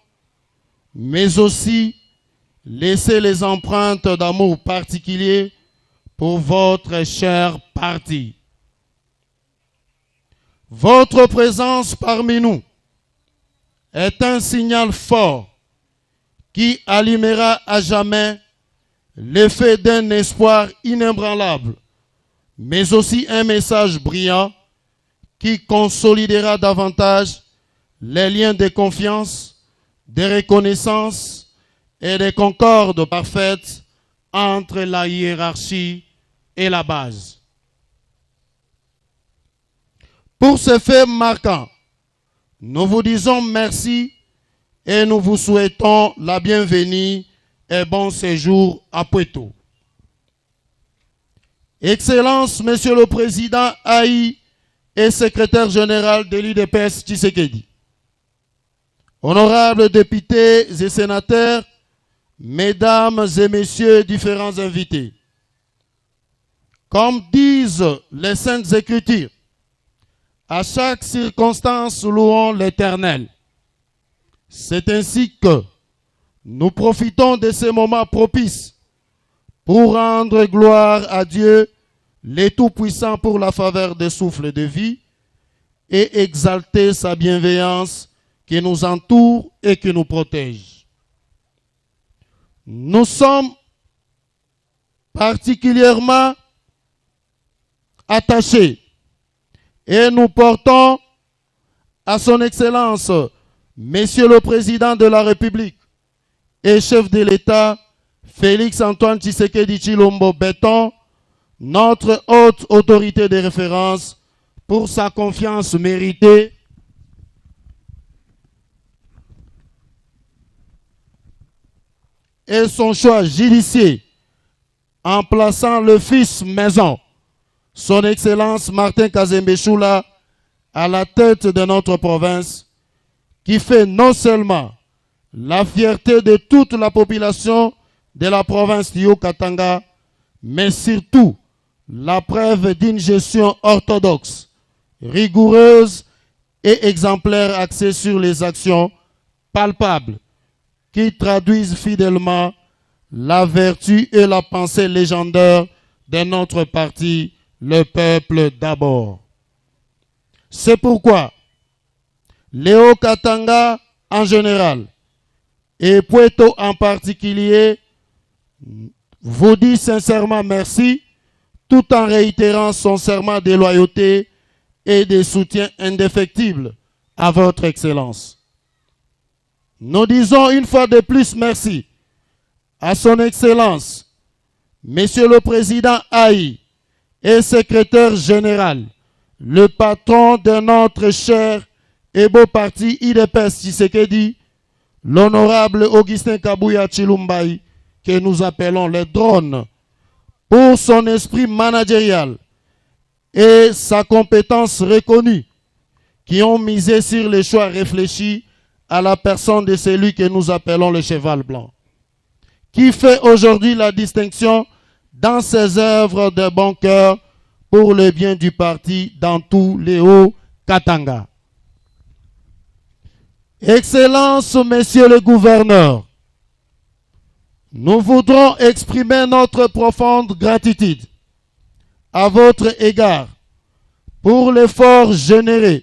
mais aussi laisser les empreintes d'amour particulier pour votre cher parti. Votre présence parmi nous est un signal fort qui allumera à jamais l'effet d'un espoir inébranlable, mais aussi un message brillant qui consolidera davantage les liens de confiance, de reconnaissance et de concorde parfaite entre la hiérarchie et la base. Pour ce fait marquant, nous vous disons merci et nous vous souhaitons la bienvenue et bon séjour à Pweto. Excellence, Monsieur le Président Haï et secrétaire général de l'IDPS Tshisekedi, honorables députés et sénateurs, Mesdames et Messieurs différents invités, comme disent les Saintes Écritures, à chaque circonstance louons l'Éternel. C'est ainsi que nous profitons de ces moments propices pour rendre gloire à Dieu, le Tout-Puissant, pour la faveur des souffles de vie et exalter sa bienveillance qui nous entoure et qui nous protège. Nous sommes particulièrement attachés et nous portons à son Excellence, Monsieur le Président de la République et chef de l'État, Félix Antoine Tshisekedi Tshilombo Béton, notre haute autorité de référence, pour sa confiance méritée et son choix judicieux en plaçant le fils maison, son Excellence Martin Kazembe Choula, à la tête de notre province, qui fait non seulement la fierté de toute la population de la province du Haut-Katanga, mais surtout la preuve d'une gestion orthodoxe, rigoureuse et exemplaire axée sur les actions palpables qui traduisent fidèlement la vertu et la pensée légendaire de notre parti, le peuple d'abord. C'est pourquoi Léo Katanga en général et Puerto en particulier vous dit sincèrement merci, tout en réitérant son serment de loyauté et de soutien indéfectible à votre Excellence. Nous disons une fois de plus merci à son Excellence, Monsieur le Président Haï et Secrétaire Général, le patron de notre cher et beau parti IDPS Tshisekedi, l'honorable Augustin Kabouya Chilumbaï, que nous appelons le drone, pour son esprit managérial et sa compétence reconnue, qui ont misé sur les choix réfléchis à la personne de celui que nous appelons le cheval blanc, qui fait aujourd'hui la distinction dans ses œuvres de bon cœur pour le bien du parti dans tous les Hauts-Katanga. Excellence, Monsieur le Gouverneur, nous voudrons exprimer notre profonde gratitude à votre égard pour l'effort généreux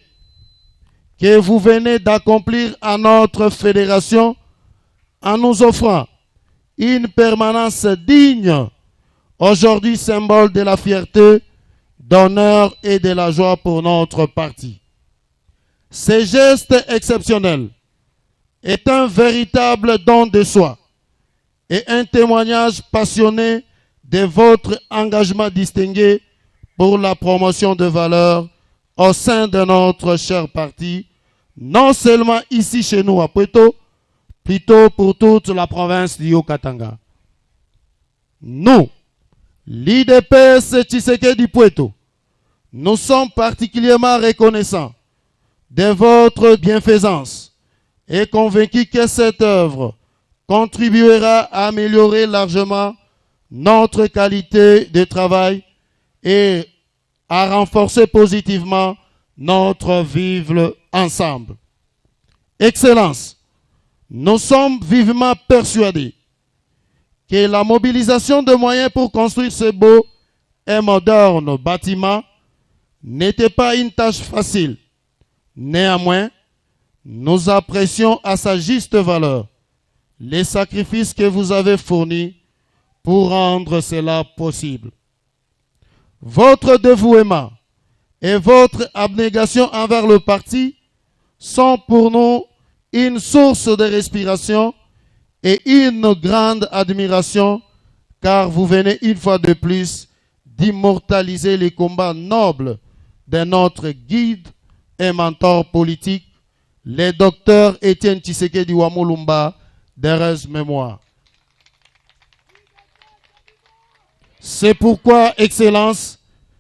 que vous venez d'accomplir à notre fédération en nous offrant une permanence digne, aujourd'hui symbole de la fierté, d'honneur et de la joie pour notre parti. Ce geste exceptionnel est un véritable don de soi et un témoignage passionné de votre engagement distingué pour la promotion de valeurs au sein de notre cher parti, non seulement ici chez nous à Puerto, plutôt pour toute la province du Haut-Katanga. Nous, l'IDPS Tshisekedi Puerto, nous sommes particulièrement reconnaissants de votre bienfaisance et convaincus que cette œuvre contribuera à améliorer largement notre qualité de travail et à renforcer positivement notre vivre ensemble. Excellence, nous sommes vivement persuadés que la mobilisation de moyens pour construire ce beau et moderne bâtiment n'était pas une tâche facile. Néanmoins, nous apprécions à sa juste valeur les sacrifices que vous avez fournis pour rendre cela possible. Votre dévouement et votre abnégation envers le parti sont pour nous une source de respiration et une grande admiration, car vous venez une fois de plus d'immortaliser les combats nobles de notre guide et mentor politique, le docteur Étienne Tshisekedi Wamulumba, d'heureuse mémoire. C'est pourquoi, Excellence,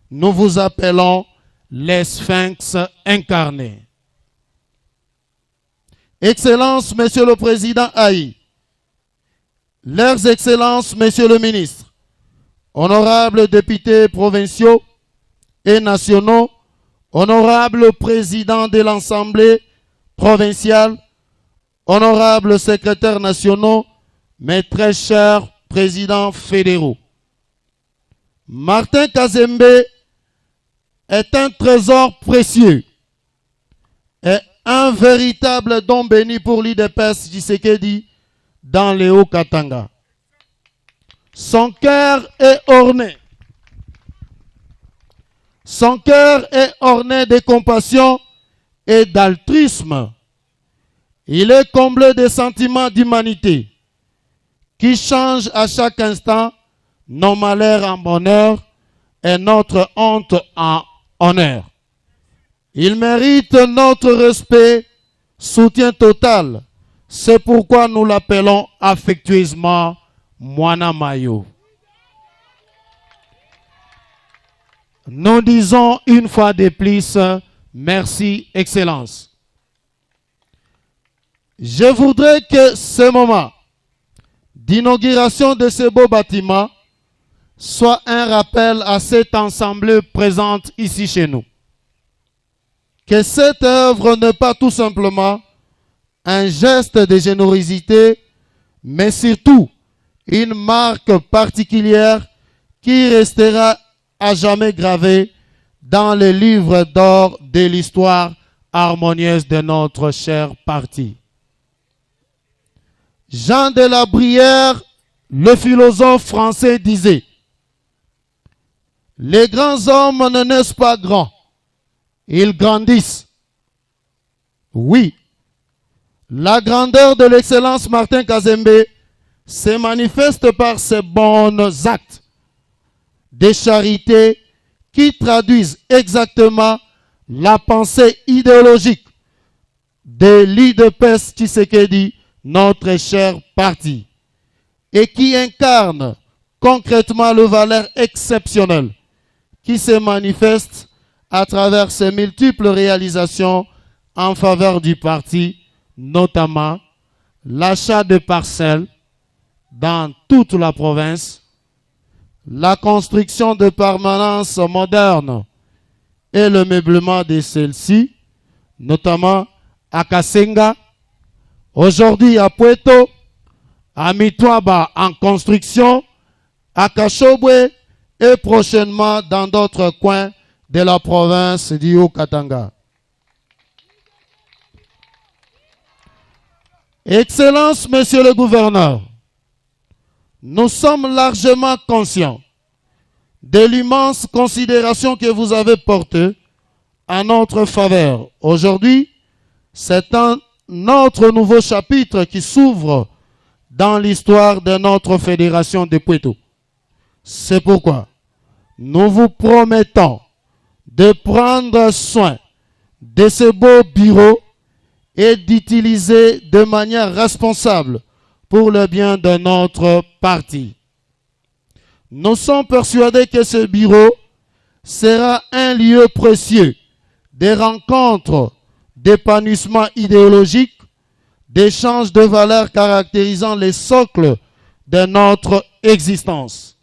nous vous appelons les Sphinx incarnés. Excellence, Monsieur le Président Haï, Leurs Excellences, Monsieur le Ministre, honorables députés provinciaux et nationaux, honorables présidents de l'Assemblée provinciale, honorables secrétaires nationaux, mes très chers présidents fédéraux. Martin Kazembe est un trésor précieux et un véritable don béni pour l'IDPS Tshisekedi dans les Hauts-Katanga. Son cœur est orné. Son cœur est orné de compassion et d'altruisme. Il est comblé de sentiments d'humanité qui changent à chaque instant nos malheurs en bonheur et notre honte en honneur. Il mérite notre respect, soutien total, C'est pourquoi nous l'appelons affectueusement Mwana Mayo. Nous disons une fois de plus, merci, Excellence. Je voudrais que ce moment d'inauguration de ce beau bâtiment soit un rappel à cette assemblée présente ici chez nous. Que cette œuvre n'est pas tout simplement un geste de générosité, mais surtout une marque particulière qui restera à jamais gravée dans les livres d'or de l'histoire harmonieuse de notre cher parti. Jean de la Brière, le philosophe français, disait: les grands hommes ne naissent pas grands, ils grandissent. Oui, la grandeur de l'excellence Martin Kazembe se manifeste par ses bons actes de charité qui traduisent exactement la pensée idéologique de l'UDPS Tshisekedi, notre cher parti, et qui incarne concrètement le valeur exceptionnelle qui se manifeste à travers ses multiples réalisations en faveur du parti, notamment l'achat de parcelles dans toute la province, la construction de permanences modernes et le meublement de celles-ci, notamment à Kasenga, aujourd'hui à Puerto, à Mitwaba en construction, à Kashobwe et prochainement dans d'autres coins de la province du Haut-Katanga. Excellence, Monsieur le Gouverneur, nous sommes largement conscients de l'immense considération que vous avez portée à notre faveur. Aujourd'hui, c'est un autre nouveau chapitre qui s'ouvre dans l'histoire de notre fédération de Puerto. C'est pourquoi nous vous promettons de prendre soin de ce beau bureau et d'utiliser de manière responsable pour le bien de notre parti. Nous sommes persuadés que ce bureau sera un lieu précieux de rencontres, d'épanouissement idéologique, d'échange de valeurs caractérisant les socles de notre existence.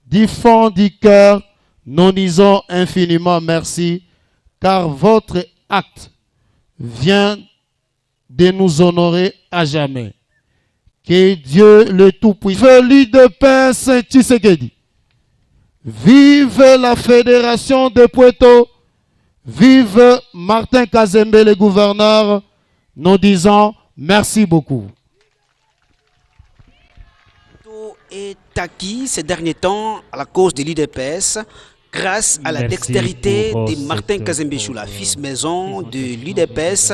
Du fond du cœur, nous disons infiniment merci, car votre acte vient de nous honorer à jamais. Que Dieu le Tout-Puissant, l'UDPS Tshisekedi, vive la Fédération de Puerto, vive Martin Kazembe, le gouverneur. Nous disons merci beaucoup. Tout est acquis ces derniers temps à la cause de l'UDPS grâce à la dextérité de Martin Kazembe Choula, fils maison de l'UDPS.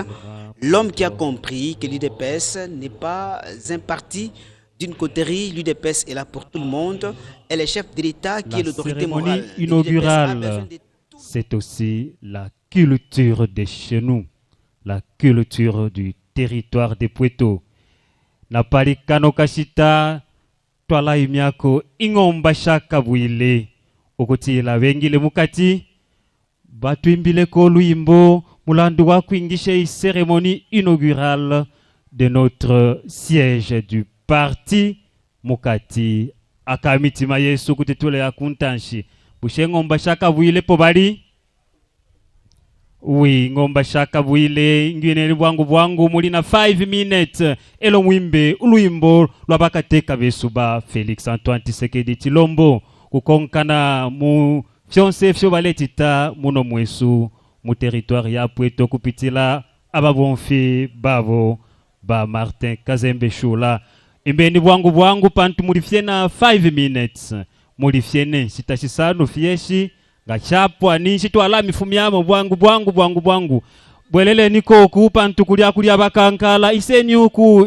L'homme qui a compris que l'UDPS n'est pas un parti d'une coterie, l'UDPS est là pour tout le monde, et le chef de l'État qui est l'autorité morale. La cérémonie inaugurale, c'est aussi la culture de chez nous, la culture du territoire de Puerto. Napali kano kashita, twala imiako ingomba shaka buile, okoti la wengile mukati, batu imbile ko luimbo, Mulandu wa kuingisha une cérémonie inaugurale de notre siège du parti Mukati akamitima Yesu kutetule ya kuntanshi bushe ngomba shaka buile pobali. Oui, ngomba shaka buile ngwine bwangu mulina 5 minutes elo mwimbe uluimbo lwabakateka besuba Félix Antoine Tshisekedi Tshilombo kukonkana mu fiancé fyo baletita muno mwesu mu territoire ya Puerto kupitila ababonfi bavo ba Martin Kazembe Choula. Imbeni bwangu pantu mulifiena 5 minutes mulifiene sitashisano fieshi gachapwa ninshi twala mifumyamo bwangu bwelele niko ku pantu kulia bakankala iseni uku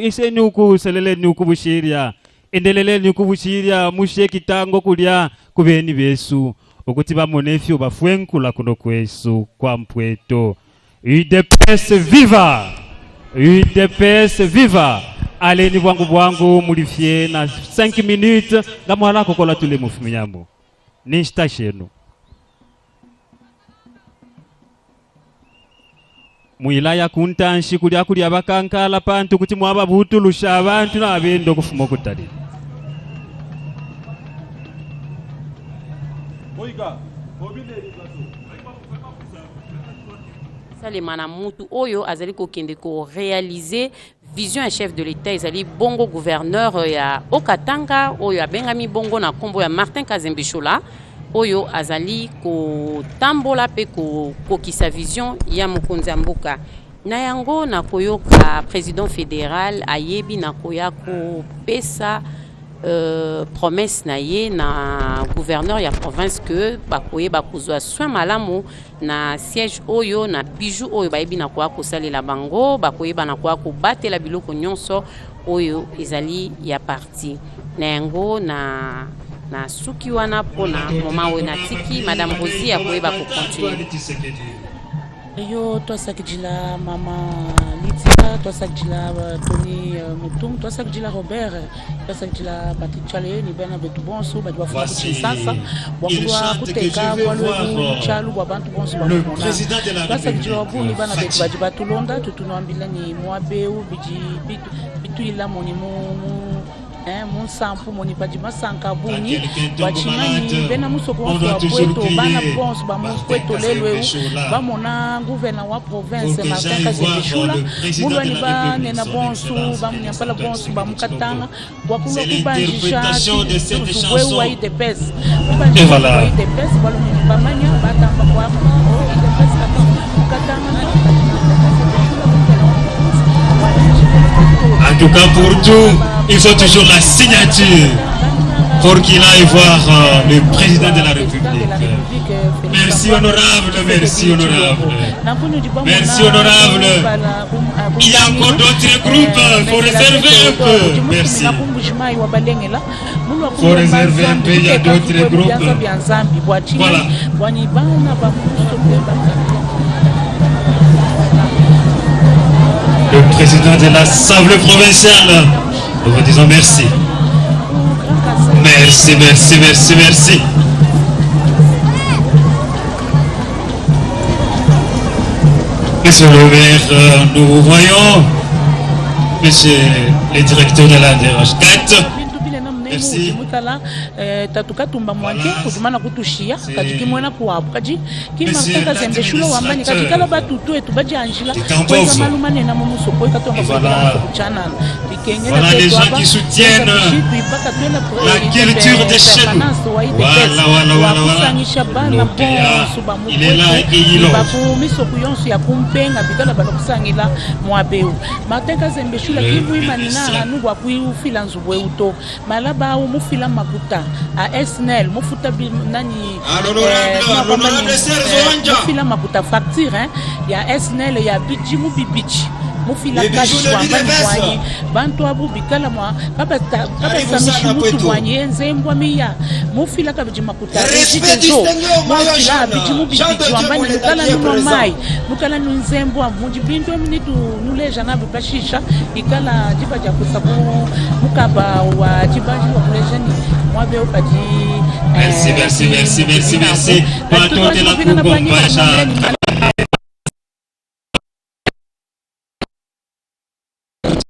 selele nuku bushiria endelele nuku bushiria mushe kitango kulia kubeni besu okuti bamonefyo bafwenkula kuno kwesu kwa mpweto. UDPS viva! UDPS viva. Allez ni bwangu bwangu mulifie na 5 minutes ngamwala kokola tule mufuminyambo. Nishita shenu. Mwilaya kuntanshi kulia kulia bakankala pantu kuti mwaba butulusha abantu nabendo kufuma okutali. Salimana mutu oyo azali kokende ko réaliser vision ya chef de l'État ezali bongo gouverneur ya Okatanga oyo abengami bongo na kombo ya Martin Kazembe Chola oyo azali ko tambola pe ko kokisa vision ya mokonzi ya mboka na yango na koyoka président fédéral ayebi na koya ko pesa promesse na ye na gouverneur ya province que bakoye bakozwa soin malamu na siège oyo na bijou oyo bayebi na koya kosalela bango bakoye na koya kobatela biloko nyonso oyo ezali ya parti na yango na suki wana pona moma oyo na tiki madame Rosie akoye bakocontinue. Yo tosakijila mama Litia, tosakijila Tony Mutung, tosakijila Robert, tosakijila Batichale ni bena betu bonso badi bafuna kuchisasa wakwa kuteka walwe chalu babantu bonso bakona. Tosakijila wabu ni bana betu badi batulonda tutunoambila ni mwabeu bitu ila moni mon sampu moni padima sanka buni bachimani bena musoko wa Pweto bana bonso ba mu Pweto lelwe ba mona gouverneur wa province Martin Kazembe Chola mulwani ba nena bonso ba munyapala bonso ba mukatanga kwa kulo kubanjisha tuwe wa IDPS et voilà IDPS balo ba manya batamba kwa IDPS katanga. En tout cas, pour tout, il faut toujours la signature pour qu'il aille voir le président de la République. Merci honorable, merci honorable. Merci honorable. Il y a encore d'autres groupes, il faut réserver un peu. Merci. Il faut réserver un peu, il y a d'autres groupes. Voilà. Le président de l'Assemblée provinciale, nous vous disons merci. Merci, merci, merci, merci. Monsieur le maire, nous voyons, monsieur le directeur de la DRH4. Merci. Tatuka tumba mwanke kutumana kutushia kaji kimwena kuwabu kaji Martin Kazembe Chola wamani kaji kala batutu etu baji anjila kwa malumane na muso kwa katonga kwa channel. Voilà les gens qui soutiennent la culture de chez nous. Voilà. Il est là et il est là. Martin Kazembe Chola kivu imanina anu kwa kuifila nzubwe uto malaba au mufila makuta a SNL mufuta nani mufila makuta facture ya SNL ya bijimu bibichi mufila kashi wambani mwanyi bantu abu bikala mwa kaba samishi mutu mwanyi nzembwa miya mufila kabiji makuta rejitezo mufila bijimu bibichi wambani nukala nuno mai nukala nunzembwa mujibindu mnitu nuleja na bukashisha ikala jiba jakusabu mukaba wa jibaji wa mulejani mwabe ukaji merci. Merci.